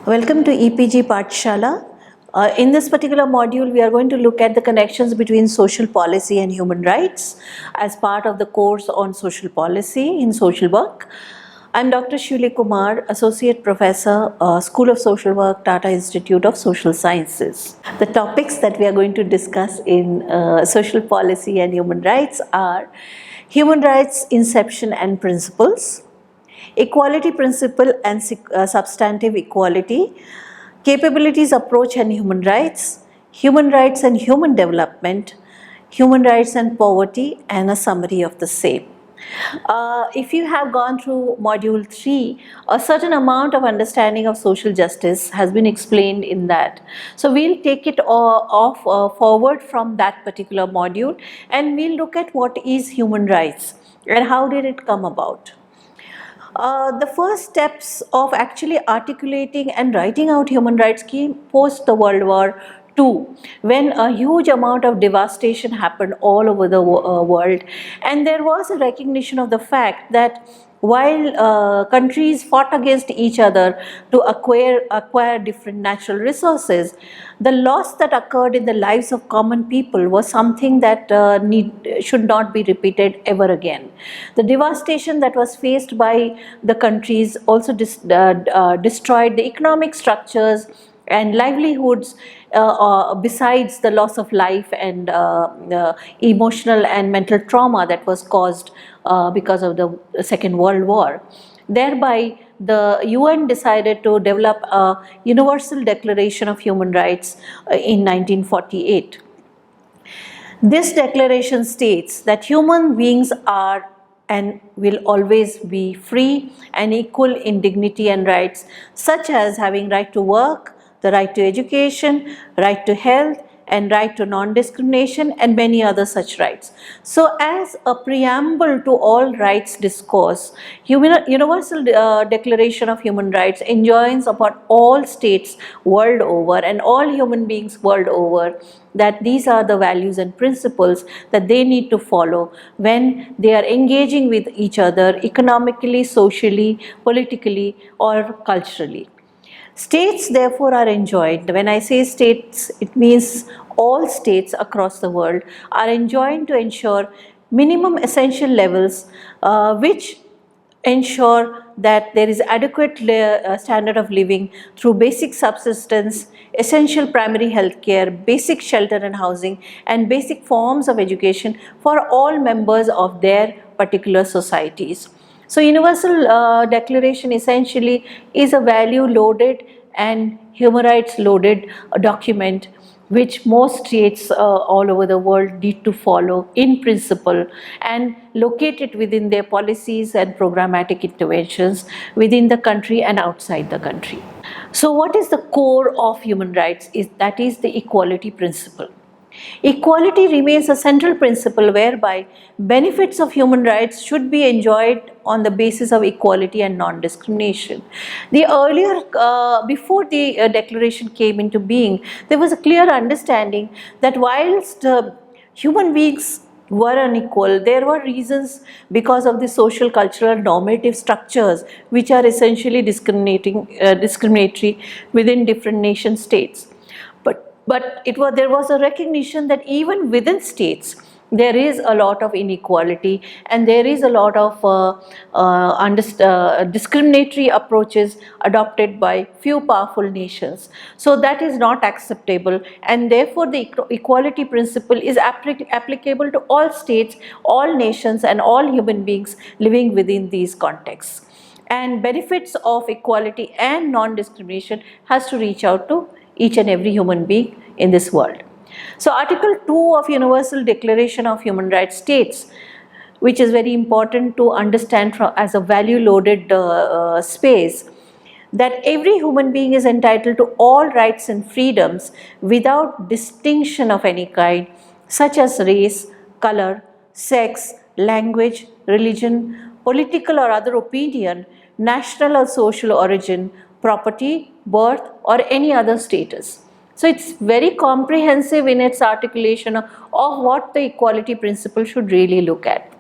Welcome to EPG Pathshala. In this particular module, we are going to look at the connections between social policy and human rights as part of the course on social policy in social work. I'm Dr. Shuli Kumar, Associate Professor, School of Social Work, Tata Institute of Social Sciences. The topics that we are going to discuss in social policy and human rights are human rights inception and principles, equality principle and substantive equality, capabilities approach and human rights and human development, human rights and poverty, and a summary of the same. If you have gone through module 3, a certain amount of understanding of social justice has been explained in that. So we'll take it forward from that particular module, and we'll look at what is human rights and how did it come about. The first steps of actually articulating and writing out human rights came post the World War II, when a huge amount of devastation happened all over the world, and there was a recognition of the fact that while countries fought against each other to acquire different natural resources, the loss that occurred in the lives of common people was something that should not be repeated ever again. The devastation that was faced by the countries also destroyed the economic structures and livelihoods, besides the loss of life and emotional and mental trauma that was caused because of the Second World War. Thereby, the UN decided to develop a Universal Declaration of Human Rights in 1948. This declaration states that human beings are and will always be free and equal in dignity and rights, such as having right to work, the right to education, right to health, and right to non-discrimination, and many other such rights. So as a preamble to all rights discourse, Universal Declaration of Human Rights enjoins upon all states world over and all human beings world over that these are the values and principles that they need to follow when they are engaging with each other economically, socially, politically, or culturally. States therefore are enjoined. When I say states, it means all states across the world are enjoined to ensure minimum essential levels which ensure that there is adequate standard of living through basic subsistence, essential primary health care, basic shelter and housing, and basic forms of education for all members of their particular societies. So Universal Declaration essentially is a value loaded and human rights loaded document which most states all over the world need to follow in principle and locate it within their policies and programmatic interventions within the country and outside the country. So what is the core of human rights? That is the equality principle. Equality remains a central principle whereby benefits of human rights should be enjoyed on the basis of equality and non-discrimination. The earlier, before the declaration came into being, there was a clear understanding that whilst human beings were unequal, there were reasons because of the social, cultural, normative structures which are essentially discriminatory within different nation states. But there was a recognition that even within states, there is a lot of inequality and there is a lot of discriminatory approaches adopted by few powerful nations. So that is not acceptable, and therefore the equality principle is applicable to all states, all nations, and all human beings living within these contexts. And benefits of equality and non-discrimination has to reach out to each and every human being in this world. So Article 2 of Universal Declaration of Human Rights states, which is very important to understand as a value loaded space, that every human being is entitled to all rights and freedoms without distinction of any kind, such as race, color, sex, language, religion, political or other opinion, national or social origin, property, birth, or any other status. So it's very comprehensive in its articulation of what the equality principle should really look at.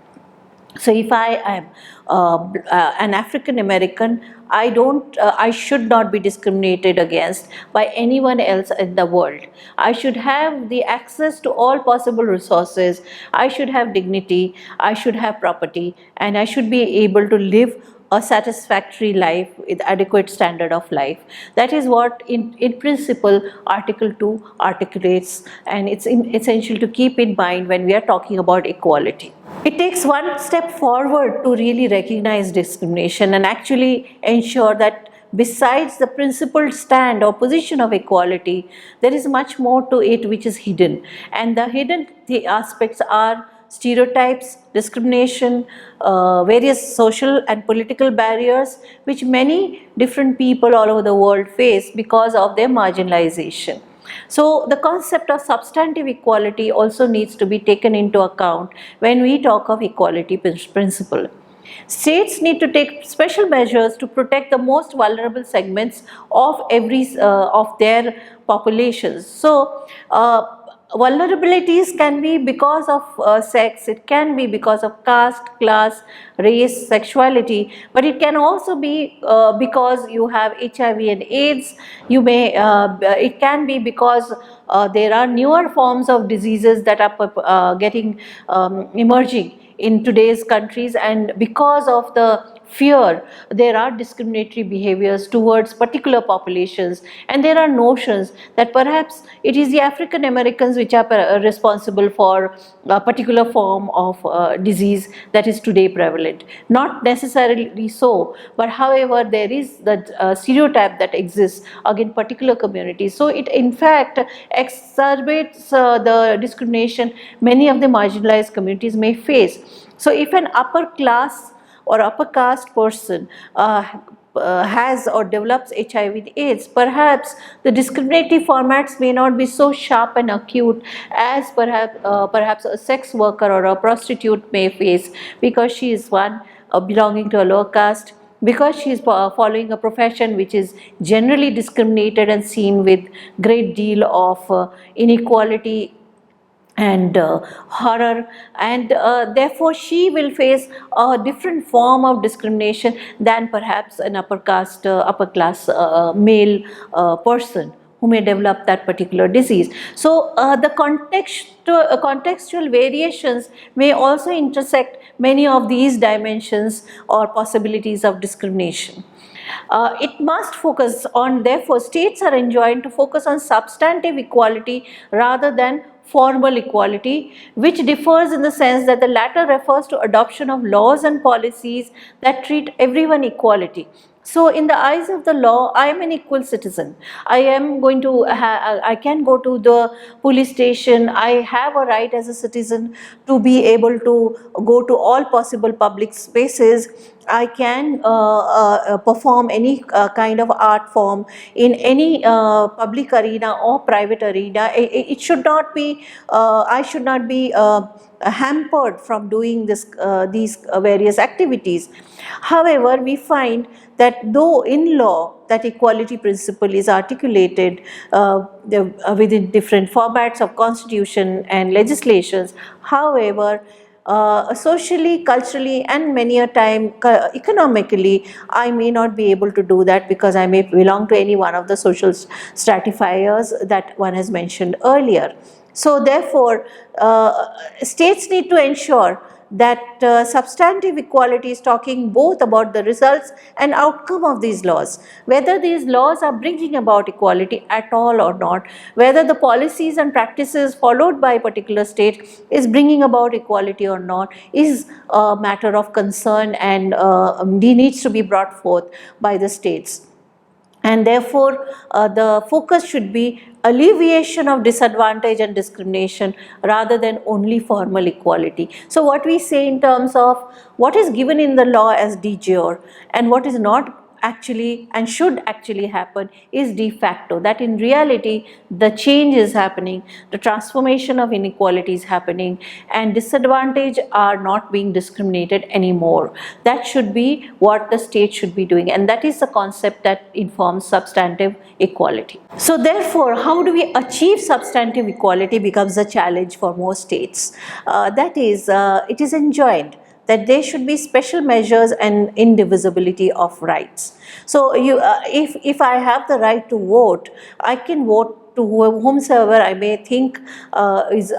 So if I am an African American, I should not be discriminated against by anyone else in the world. I should have the access to all possible resources. I should have dignity. I should have property, and I should be able to live a satisfactory life with adequate standard of life. That is what in principle Article 2 articulates, and it's essential to keep in mind when we are talking about equality. It takes one step forward to really recognize discrimination and actually ensure that besides the principled stand or position of equality, there is much more to it which is hidden. And the aspects are stereotypes, discrimination, various social and political barriers which many different people all over the world face because of their marginalization. So the concept of substantive equality also needs to be taken into account when we talk of equality principle. States need to take special measures to protect the most vulnerable segments of of their populations. So vulnerabilities can be because of sex, it can be because of caste, class, race, sexuality, but it can also be because you have HIV and AIDS. It can be because there are newer forms of diseases that are getting emerging in today's countries, and because of the fear there are discriminatory behaviors towards particular populations, and there are notions that perhaps it is the African Americans which are responsible for a particular form of disease that is today prevalent. Not necessarily so, but however there is that stereotype that exists against particular communities. So it in fact exacerbates the discrimination many of the marginalized communities may face. So if an upper class or upper caste person has or develops HIV with AIDS, perhaps the discriminatory formats may not be so sharp and acute as perhaps a sex worker or a prostitute may face, because she is one belonging to a lower caste, because she is following a profession which is generally discriminated and seen with great deal of inequality and horror, and therefore she will face a different form of discrimination than perhaps an upper class male person who may develop that particular disease. So the contextual variations may also intersect many of these dimensions or possibilities of discrimination. It must focus on, therefore, states are enjoined to focus on substantive equality rather than formal equality, which differs in the sense that the latter refers to adoption of laws and policies that treat everyone equality. So in the eyes of the law, I am an equal citizen. I am going to, I can go to the police station. I have a right as a citizen to be able to go to all possible public spaces. I can perform any kind of art form in any public arena or private arena. It should not be, I should not be hampered from doing these various activities. However, we find that though in law that equality principle is articulated within different formats of constitution and legislations, however, socially, culturally, and many a time economically, I may not be able to do that because I may belong to any one of the social stratifiers that one has mentioned earlier. So therefore, states need to ensure that substantive equality is talking both about the results and outcome of these laws, whether these laws are bringing about equality at all or not, whether the policies and practices followed by a particular state is bringing about equality or not, is a matter of concern, and needs to be brought forth by the states. And therefore, the focus should be alleviation of disadvantage and discrimination rather than only formal equality. So what we say in terms of what is given in the law as de jure and what is not actually and should actually happen is de facto, that in reality the change is happening, the transformation of inequality is happening, and disadvantage are not being discriminated anymore. That should be what the state should be doing, and that is the concept that informs substantive equality. So therefore, how do we achieve substantive equality becomes a challenge for most states. That is, it is enjoined that there should be special measures and indivisibility of rights. So if I have the right to vote, I can vote to whomsoever I may think is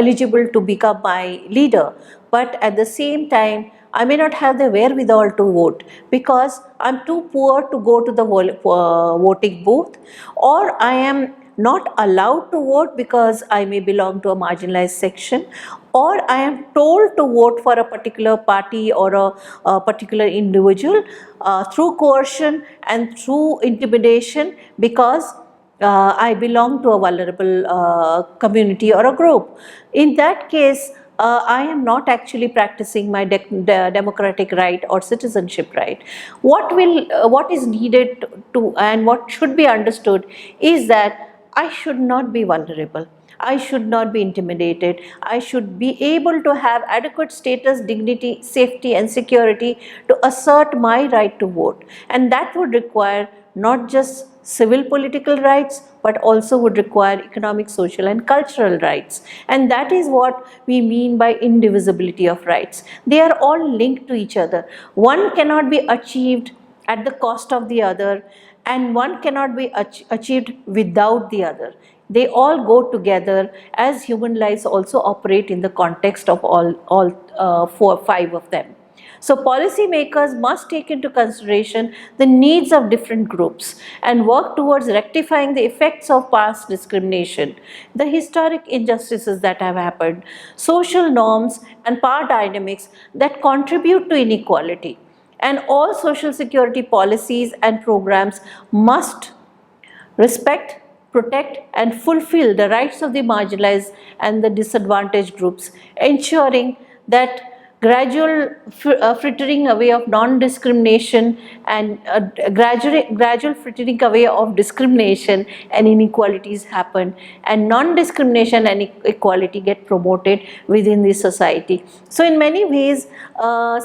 eligible to become my leader. But at the same time, I may not have the wherewithal to vote because I'm too poor to go to the voting booth, or I am not allowed to vote because I may belong to a marginalized section, or I am told to vote for a particular party or a particular individual through coercion and through intimidation because I belong to a vulnerable community or a group. In that case, I am not actually practicing my democratic right or citizenship right. What is needed to and what should be understood is that I should not be vulnerable. I should not be intimidated. I should be able to have adequate status, dignity, safety and security to assert my right to vote. And that would require not just civil political rights, but also would require economic, social and cultural rights. And that is what we mean by indivisibility of rights. They are all linked to each other. One cannot be achieved at the cost of the other, and one cannot be achieved without the other. They all go together, as human lives also operate in the context of all 5 of them. So policymakers must take into consideration the needs of different groups and work towards rectifying the effects of past discrimination, the historic injustices that have happened, social norms and power dynamics that contribute to inequality. And all social security policies and programs must respect, protect and fulfill the rights of the marginalized and the disadvantaged groups, ensuring that gradual frittering away of non-discrimination and gradual frittering away of discrimination and inequalities happen, and non-discrimination and equality get promoted within the society. So in many ways,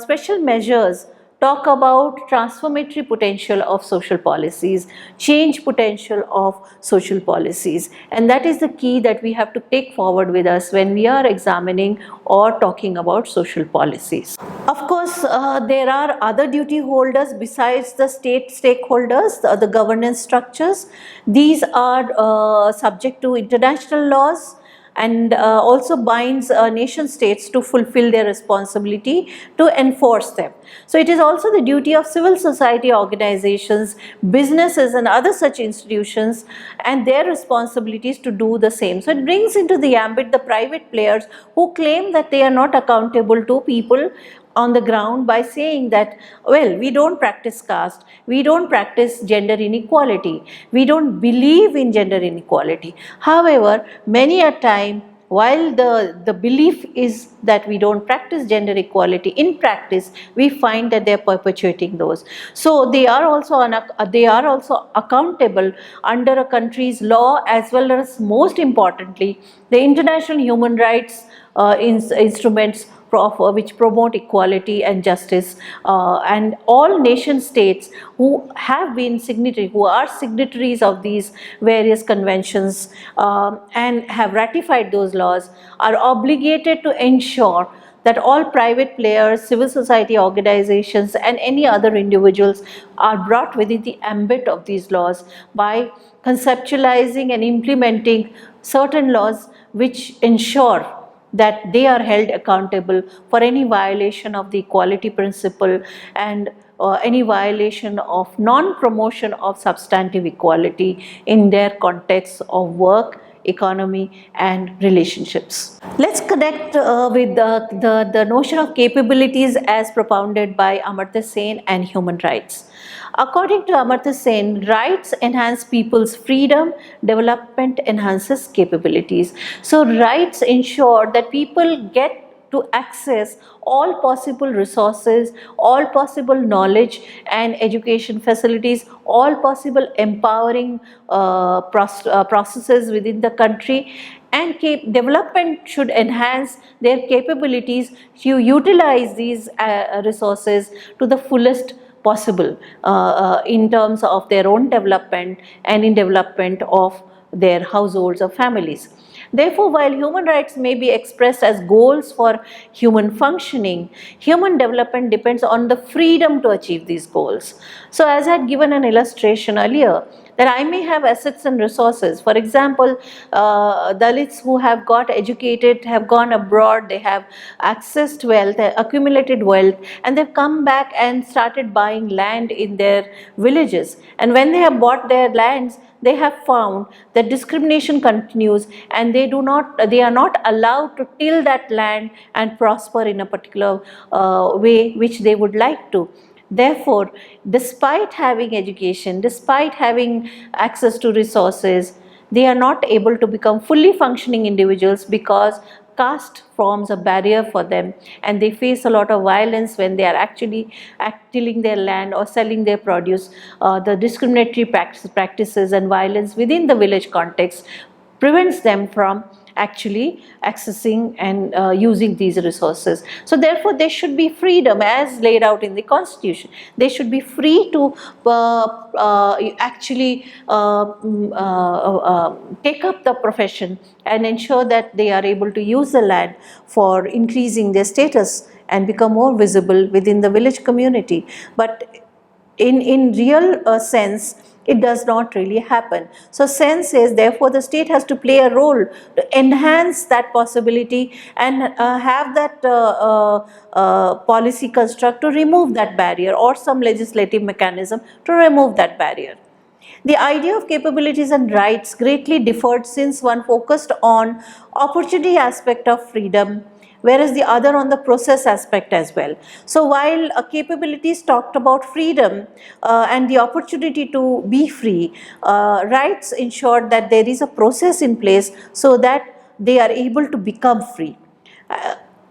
special measures talk about transformatory potential of social policies, change potential of social policies, and that is the key that we have to take forward with us when we are examining or talking about social policies. Of course, there are other duty holders besides the state stakeholders, the governance structures. These are subject to international laws and also binds nation states to fulfill their responsibility to enforce them. So it is also the duty of civil society organizations, businesses and other such institutions and their responsibilities to do the same. So it brings into the ambit the private players who claim that they are not accountable to people on the ground by saying that, well, we don't practice caste, we don't practice gender inequality, we don't believe in gender inequality. However, many a time, while the belief is that we don't practice gender equality, in practice we find that they are perpetuating those. So they are also accountable under a country's law, as well as, most importantly, the international human rights instruments which promote equality and justice, and all nation states who have been who are signatories of these various conventions and have ratified those laws, are obligated to ensure that all private players, civil society organizations and any other individuals are brought within the ambit of these laws by conceptualizing and implementing certain laws which ensure that they are held accountable for any violation of the equality principle and any violation of non-promotion of substantive equality in their context of work, economy and relationships. Let's connect with the notion of capabilities as propounded by Amartya Sen and human rights. According to Amartya Sen, rights enhance people's freedom, development enhances capabilities. So rights ensure that people get to access all possible resources, all possible knowledge and education facilities, all possible empowering processes within the country, and development should enhance their capabilities to utilize these resources to the fullest possible in terms of their own development and in development of their households or families. Therefore, while human rights may be expressed as goals for human functioning, human development depends on the freedom to achieve these goals. So as I had given an illustration earlier, that I may have assets and resources. For example, Dalits who have got educated, have gone abroad, they have accessed wealth, accumulated wealth, and they've come back and started buying land in their villages. And when they have bought their lands, they have found that discrimination continues, and they are not allowed to till that land and prosper in a particular way which they would like to. Therefore, despite having education, despite having access to resources, they are not able to become fully functioning individuals because caste forms a barrier for them, and they face a lot of violence when they are actually tilling their land or selling their produce. The discriminatory practices and violence within the village context prevents them from actually accessing and using these resources. So therefore, there should be freedom as laid out in the constitution. They should be free to actually take up the profession and ensure that they are able to use the land for increasing their status and become more visible within the village community. But in real sense, it does not really happen. So sense is, therefore the state has to play a role to enhance that possibility and have that policy construct to remove that barrier, or some legislative mechanism to remove that barrier. The idea of capabilities and rights greatly differed, since one focused on opportunity aspect of freedom, whereas the other on the process aspect as well. So while capabilities talked about freedom and the opportunity to be free, rights ensured that there is a process in place so that they are able to become free.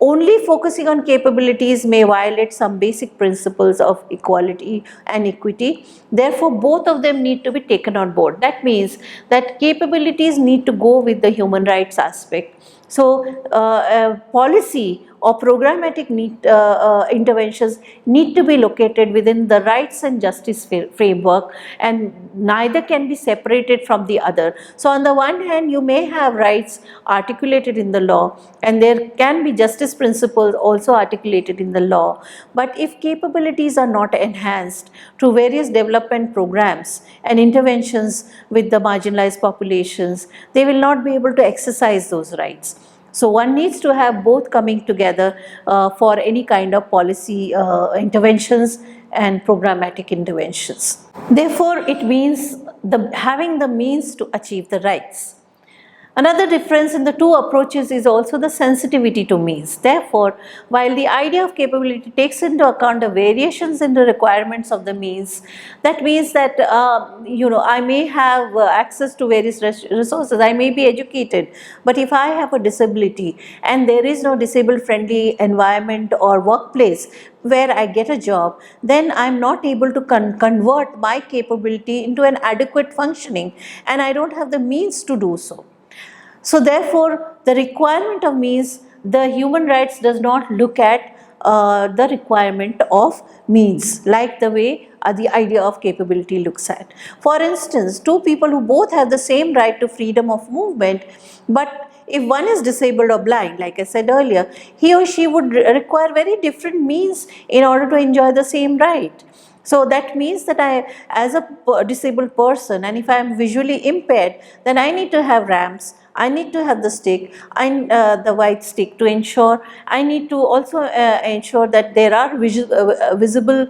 Only focusing on capabilities may violate some basic principles of equality and equity. Therefore, both of them need to be taken on board. That means that capabilities need to go with the human rights aspect. So, policy or programmatic interventions need to be located within the rights and justice framework, and neither can be separated from the other. So on the one hand, you may have rights articulated in the law, and there can be justice principles also articulated in the law, but if capabilities are not enhanced through various development programs and interventions with the marginalized populations, they will not be able to exercise those rights. So one needs to have both coming together for any kind of policy interventions and programmatic interventions. Therefore, it means having the means to achieve the rights. Another difference in the two approaches is also the sensitivity to means. Therefore, while the idea of capability takes into account the variations in the requirements of the means, that means that I may have access to various resources, I may be educated, but if I have a disability and there is no disabled friendly environment or workplace where I get a job, then I am not able to convert my capability into an adequate functioning, and I don't have the means to do so. So therefore, the requirement of means, the human rights does not look at the requirement of means like the way the idea of capability looks at. For instance, two people who both have the same right to freedom of movement, but if one is disabled or blind, like I said earlier, he or she would require very different means in order to enjoy the same right. So that means that I, as a disabled person, and if I am visually impaired, then I need to have ramps, I need to have the stick, the white stick to ensure. I need to also ensure that there are visible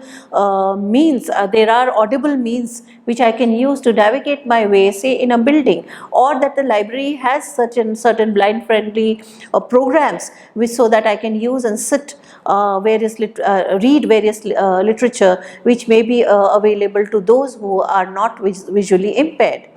means, there are audible means which I can use to navigate my way, say in a building, or that the library has certain blind friendly programs which, so that I can use and sit read various literature which may be available to those who are not visually impaired.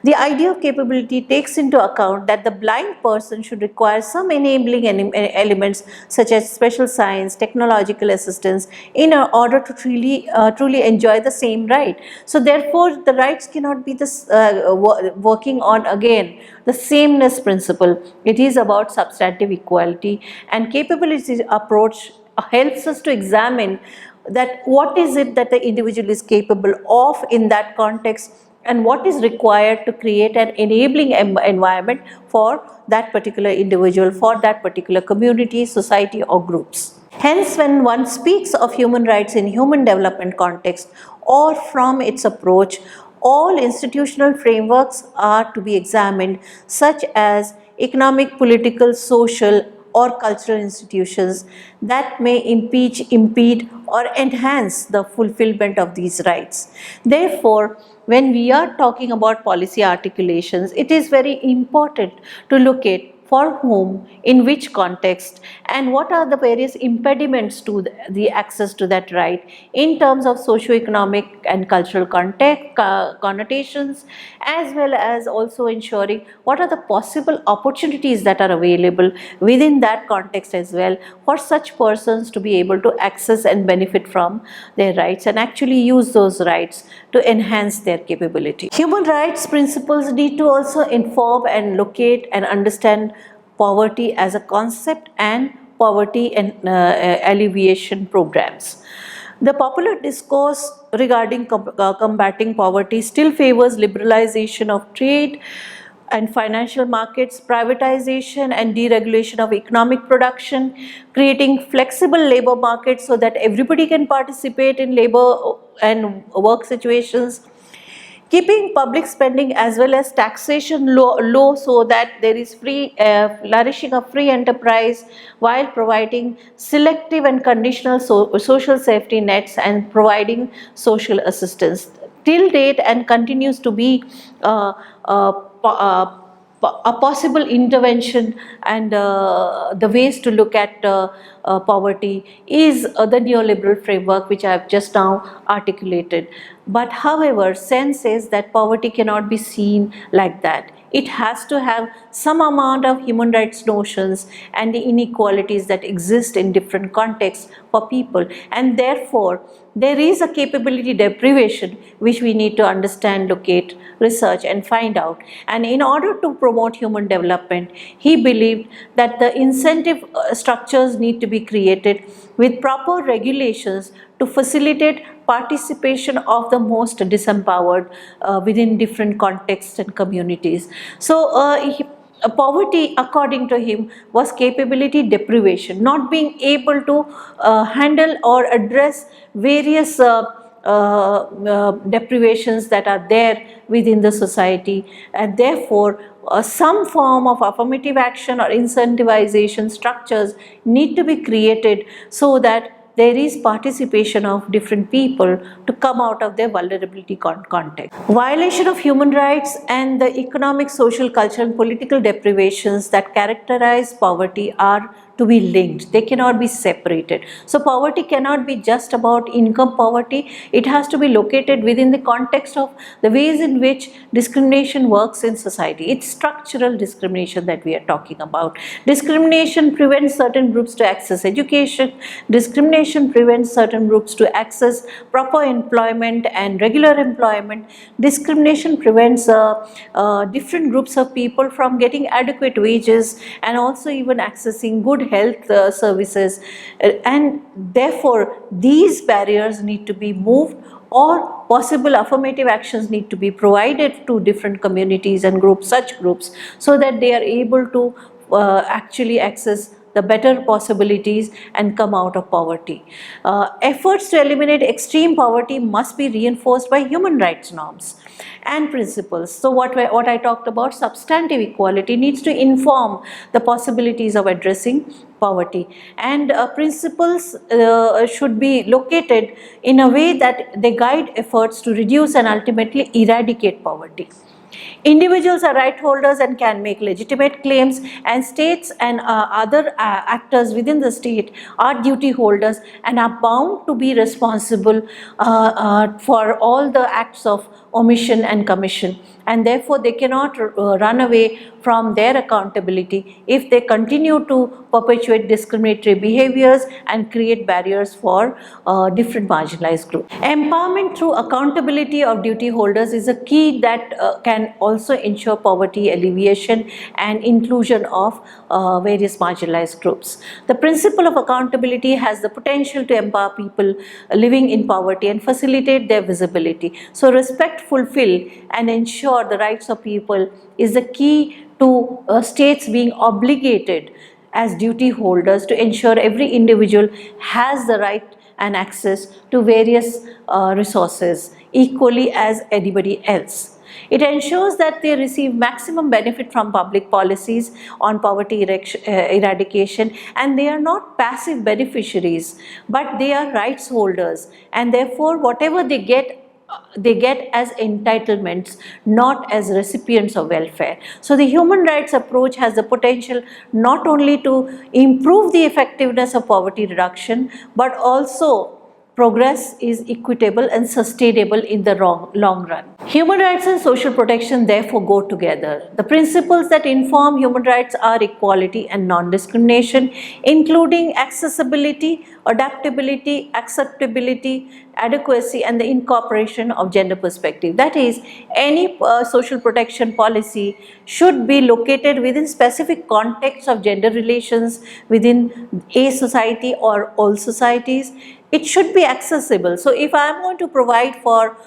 The idea of capability takes into account that the blind person should require some enabling elements such as special science, technological assistance in order to truly enjoy the same right. So therefore, the rights cannot be this working on again the sameness principle. It is about substantive equality, and capability approach helps us to examine that what is it that the individual is capable of in that context, and what is required to create an enabling environment for that particular individual, for that particular community, society or groups. Hence, when one speaks of human rights in human development context or from its approach, all institutional frameworks are to be examined, such as economic, political, social or cultural institutions that may impede or enhance the fulfillment of these rights. Therefore, when we are talking about policy articulations, it is very important to look at for whom, in which context, and what are the various impediments to the access to that right in terms of socio-economic and cultural context, connotations, as well as also ensuring what are the possible opportunities that are available within that context as well for such persons to be able to access and benefit from their rights and actually use those rights to enhance their capability. Human rights principles need to also inform and locate and understand poverty as a concept and poverty and alleviation programs. The popular discourse regarding combating poverty still favors liberalization of trade and financial markets, privatization and deregulation of economic production, creating flexible labor markets so that everybody can participate in labor and work situations, keeping public spending as well as taxation low so that there is flourishing of free enterprise while providing selective and conditional social safety nets and providing social assistance. Till date and continues to be a possible intervention and the ways to look at poverty is the neoliberal framework which I have just now articulated. But however, Sen says that poverty cannot be seen like that. It has to have some amount of human rights notions and the inequalities that exist in different contexts for people, and therefore there is a capability deprivation which we need to understand, locate, research and find out. And in order to promote human development, he believed that the incentive structures need to be created with proper regulations to facilitate participation of the most disempowered within different contexts and communities. So poverty, according to him, was capability deprivation, not being able to handle or address various deprivations that are there within the society, and therefore some form of affirmative action or incentivization structures need to be created so that there is participation of different people to come out of their vulnerability context. Violation of human rights and the economic, social, cultural and political deprivations that characterize poverty are to be linked. They cannot be separated. So poverty cannot be just about income poverty. It has to be located within the context of the ways in which discrimination works in society. It's structural discrimination that we are talking about. Discrimination prevents certain groups to access education. Discrimination prevents certain groups to access proper employment and regular employment. Discrimination prevents different groups of people from getting adequate wages and also even accessing good health services, and therefore these barriers need to be moved, or possible affirmative actions need to be provided to different communities and groups, such groups, so that they are able to actually access the better possibilities and come out of poverty. Efforts to eliminate extreme poverty must be reinforced by human rights norms and principles. So what I talked about, substantive equality, needs to inform the possibilities of addressing poverty, and principles should be located in a way that they guide efforts to reduce and ultimately eradicate poverty. Individuals are right holders and can make legitimate claims, and states and other actors within the state are duty holders and are bound to be responsible for all the acts of omission and commission, and therefore they cannot run away from their accountability if they continue to perpetuate discriminatory behaviors and create barriers for different marginalized groups. Empowerment through accountability of duty holders is a key that can also ensure poverty alleviation and inclusion of various marginalized groups. The principle of accountability has the potential to empower people living in poverty and facilitate their visibility. So respect fulfill and ensure the rights of people is the key to states being obligated as duty holders to ensure every individual has the right and access to various resources equally as anybody else. It ensures that they receive maximum benefit from public policies on poverty eradication, and they are not passive beneficiaries, but they are rights holders, and therefore whatever they get as entitlements, not as recipients of welfare. So the human rights approach has the potential not only to improve the effectiveness of poverty reduction, but also progress is equitable and sustainable in the long run. Human rights and social protection therefore go together. The principles that inform human rights are equality and non-discrimination, including accessibility, adaptability, acceptability, adequacy, and the incorporation of gender perspective. That is, any social protection policy should be located within specific contexts of gender relations within a society or all societies. It should be accessible. So if I am going to provide for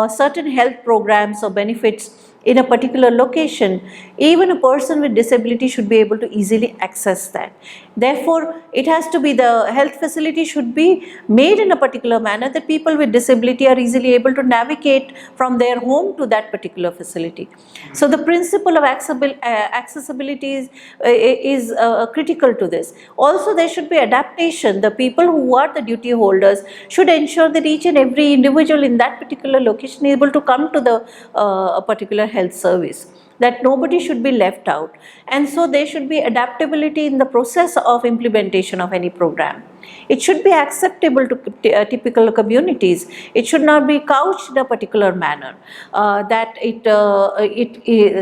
certain health programs or benefits in a particular location, even a person with disability should be able to easily access that. Therefore, it has to be, the health facility should be made in a particular manner that people with disability are easily able to navigate from their home to that particular facility. So the principle of accessibility is critical to this. Also, there should be adaptation. The people who are the duty holders should ensure that each and every individual in that particular location is able to come to the particular health service, that nobody should be left out. And so there should be adaptability in the process of implementation of any program. It should be acceptable to typical communities. It should not be couched in a particular manner that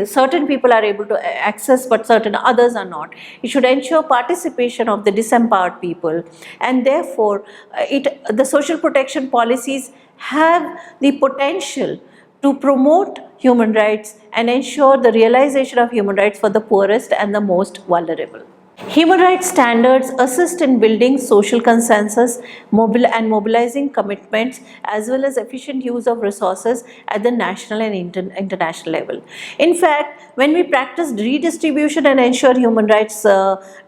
certain people are able to access but certain others are not. It should ensure participation of the disempowered people, and therefore the social protection policies have the potential to promote human rights and ensure the realization of human rights for the poorest and the most vulnerable. Human rights standards assist in building social consensus and mobilizing commitments, as well as efficient use of resources at the national and international level. In fact, when we practice redistribution and ensure human rights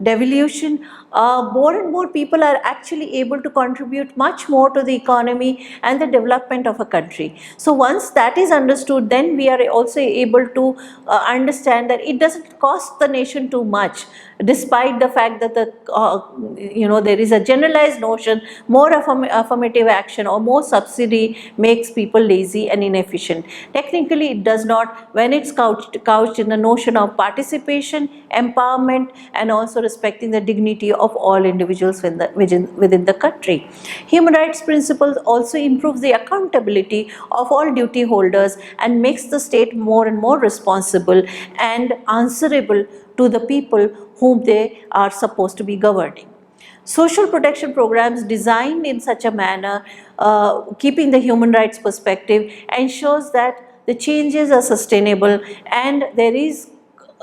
devolution, more and more people are actually able to contribute much more to the economy and the development of a country. So once that is understood, then we are also able to understand that it doesn't cost the nation too much, despite the fact that there is a generalized notion more affirmative action or more subsidy makes people lazy and inefficient. Technically it does not, when it's couched in the notion of participation, empowerment, and also respecting the dignity of all individuals within the country. Human rights principles also improve the accountability of all duty holders and makes the state more and more responsible and answerable to the people whom they are supposed to be governing. Social protection programs designed in such a manner, keeping the human rights perspective, ensures that the changes are sustainable and there is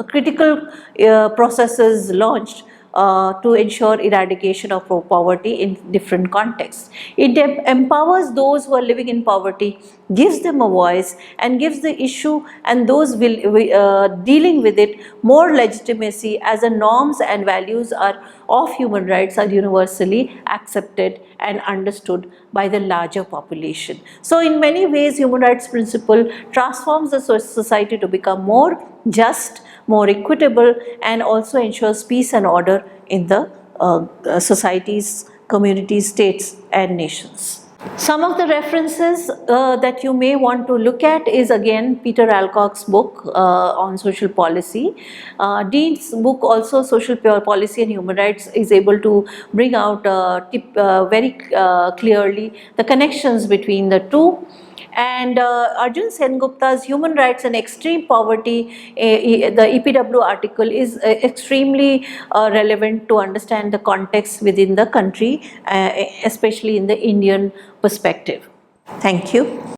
critical processes launched to ensure eradication of poverty in different contexts. It empowers those who are living in poverty, gives them a voice, and gives the issue and those dealing with it more legitimacy, as the norms and values of human rights are universally accepted and understood by the larger population. So in many ways, human rights principle transforms the society to become more just, more equitable, and also ensures peace and order in the societies, communities, states, and nations. Some of the references that you may want to look at is again Peter Alcock's book on social policy. Dean's book also, Social Policy and Human Rights, is able to bring out very clearly the connections between the two. And Arjun Sengupta's Human Rights and Extreme Poverty, the EPW article, is extremely relevant to understand the context within the country, especially in the Indian perspective. Thank you.